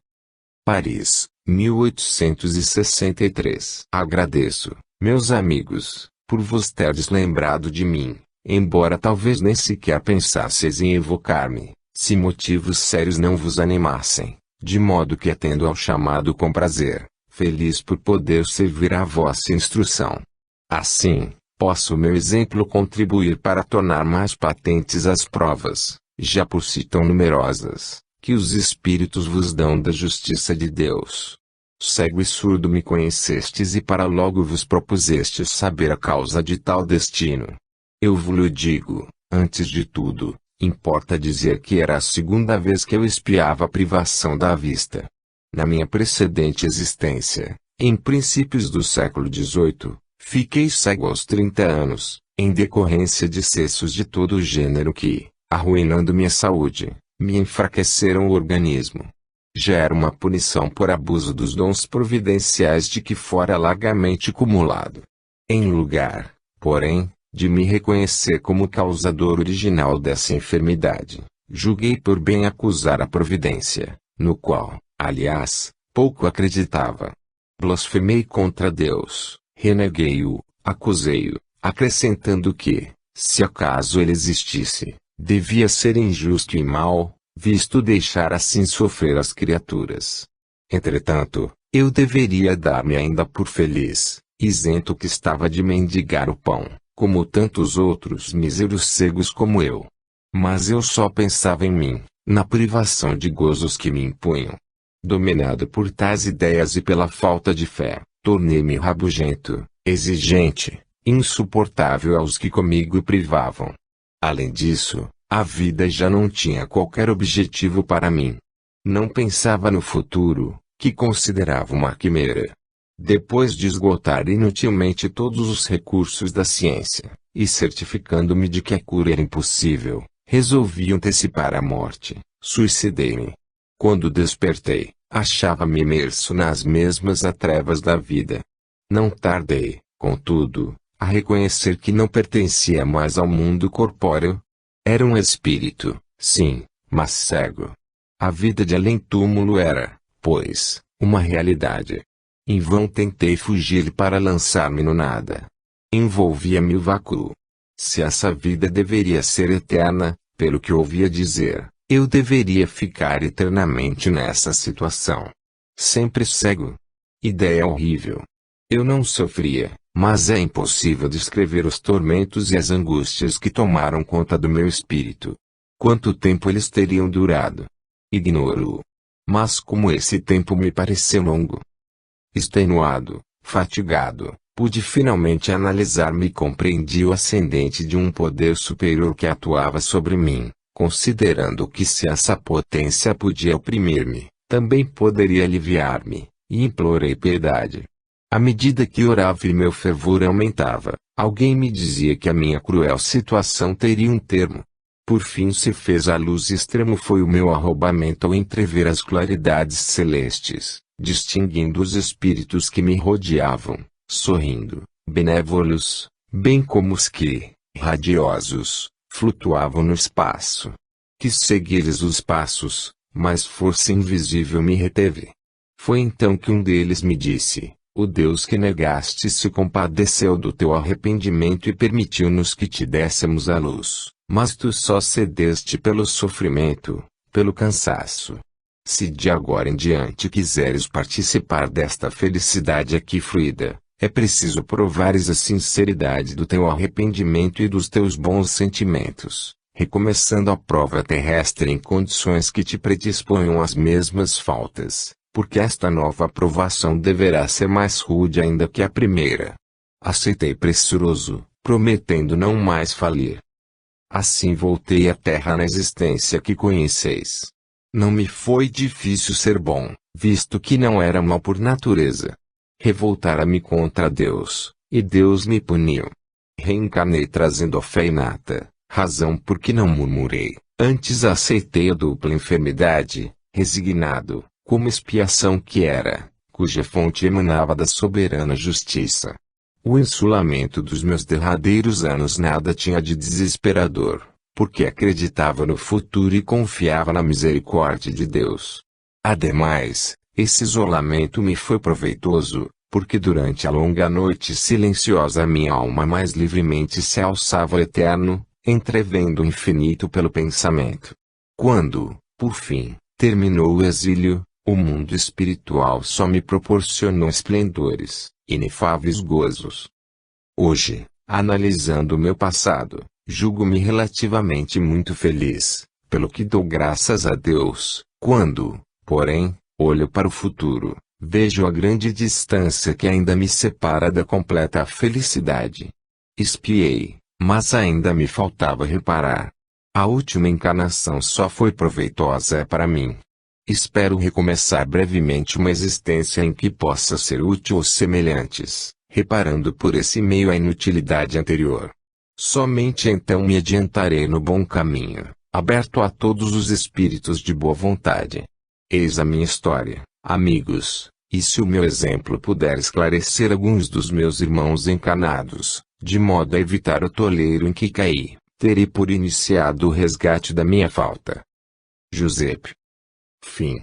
Paris, 1863. Agradeço, meus amigos, por vos terdes lembrado de mim, embora talvez nem sequer pensasseis em evocar-me. Se motivos sérios não vos animassem, de modo que atendo ao chamado com prazer, feliz por poder servir à vossa instrução. Assim, posso meu exemplo contribuir para tornar mais patentes as provas, já por si tão numerosas, que os Espíritos vos dão da justiça de Deus. Cego e surdo me conhecestes e para logo vos propusestes saber a causa de tal destino. Eu vos digo, antes de tudo, importa dizer que era a segunda vez que eu espiava a privação da vista. Na minha precedente existência, em princípios do século XVIII, fiquei cego aos 30 anos, em decorrência de cessos de todo o gênero que, arruinando minha saúde, me enfraqueceram o organismo. Já era uma punição por abuso dos dons providenciais de que fora largamente cumulado. Em lugar, porém, de me reconhecer como causador original dessa enfermidade, julguei por bem acusar a providência, no qual, aliás, pouco acreditava. Blasfemei contra Deus, reneguei-o, acusei-o, acrescentando que, se acaso ele existisse, devia ser injusto e mau, visto deixar assim sofrer as criaturas. Entretanto, eu deveria dar-me ainda por feliz, isento que estava de mendigar o pão, como tantos outros míseros cegos como eu. Mas eu só pensava em mim, na privação de gozos que me impunham. Dominado por tais ideias e pela falta de fé, tornei-me rabugento, exigente, insuportável aos que comigo privavam. Além disso, a vida já não tinha qualquer objetivo para mim. Não pensava no futuro, que considerava uma quimera. Depois de esgotar inutilmente todos os recursos da ciência, e certificando-me de que a cura era impossível, resolvi antecipar a morte, suicidei-me. Quando despertei, achava-me imerso nas mesmas trevas da vida. Não tardei, contudo, a reconhecer que não pertencia mais ao mundo corpóreo. Era um espírito, sim, mas cego. A vida de além-túmulo era, pois, uma realidade. Em vão tentei fugir para lançar-me no nada. Envolvia-me o vácuo. Se essa vida deveria ser eterna, pelo que ouvia dizer, eu deveria ficar eternamente nessa situação. Sempre cego. Ideia horrível. Eu não sofria, mas é impossível descrever os tormentos e as angústias que tomaram conta do meu espírito. Quanto tempo eles teriam durado? Ignoro. Mas como esse tempo me pareceu longo. Extenuado, fatigado, pude finalmente analisar-me e compreendi o ascendente de um poder superior que atuava sobre mim, considerando que se essa potência podia oprimir-me, também poderia aliviar-me, e implorei piedade. À medida que orava e meu fervor aumentava, alguém me dizia que a minha cruel situação teria um termo. Por fim se fez a luz extremo foi o meu arrombamento ao entrever as claridades celestes, distinguindo os espíritos que me rodeavam, sorrindo, benévolos, bem como os que, radiosos, flutuavam no espaço. Quis seguir-lhes os passos, mas força invisível me reteve. Foi então que um deles me disse: o Deus que negaste se compadeceu do teu arrependimento e permitiu-nos que te dessemos a luz, mas tu só cedeste pelo sofrimento, pelo cansaço. Se de agora em diante quiseres participar desta felicidade aqui fruída, é preciso provares a sinceridade do teu arrependimento e dos teus bons sentimentos, recomeçando a prova terrestre em condições que te predisponham às mesmas faltas, porque esta nova provação deverá ser mais rude ainda que a primeira. Aceitei pressuroso, prometendo não mais falir. Assim voltei à terra na existência que conheceis. Não me foi difícil ser bom, visto que não era mal por natureza. Revoltara-me contra Deus, e Deus me puniu. Reencarnei trazendo a fé inata, razão por que não murmurei, antes aceitei a dupla enfermidade, resignado, como expiação que era, cuja fonte emanava da soberana justiça. O insulamento dos meus derradeiros anos nada tinha de desesperador, porque acreditava no futuro e confiava na misericórdia de Deus. Ademais, esse isolamento me foi proveitoso, porque durante a longa noite silenciosa minha alma mais livremente se alçava ao eterno, entrevendo o infinito pelo pensamento. Quando, por fim, terminou o exílio, o mundo espiritual só me proporcionou esplendores, inefáveis gozos. Hoje, analisando o meu passado, julgo-me relativamente muito feliz, pelo que dou graças a Deus. Quando, porém, olho para o futuro, vejo a grande distância que ainda me separa da completa felicidade. Espiei, mas ainda me faltava reparar. A última encarnação só foi proveitosa para mim. Espero recomeçar brevemente uma existência em que possa ser útil aos semelhantes, reparando por esse meio a inutilidade anterior. Somente então me adiantarei no bom caminho, aberto a todos os espíritos de boa vontade. Eis a minha história, amigos, e se o meu exemplo puder esclarecer alguns dos meus irmãos encarnados, de modo a evitar o toleiro em que caí, terei por iniciado o resgate da minha falta. Giuseppe. Fim.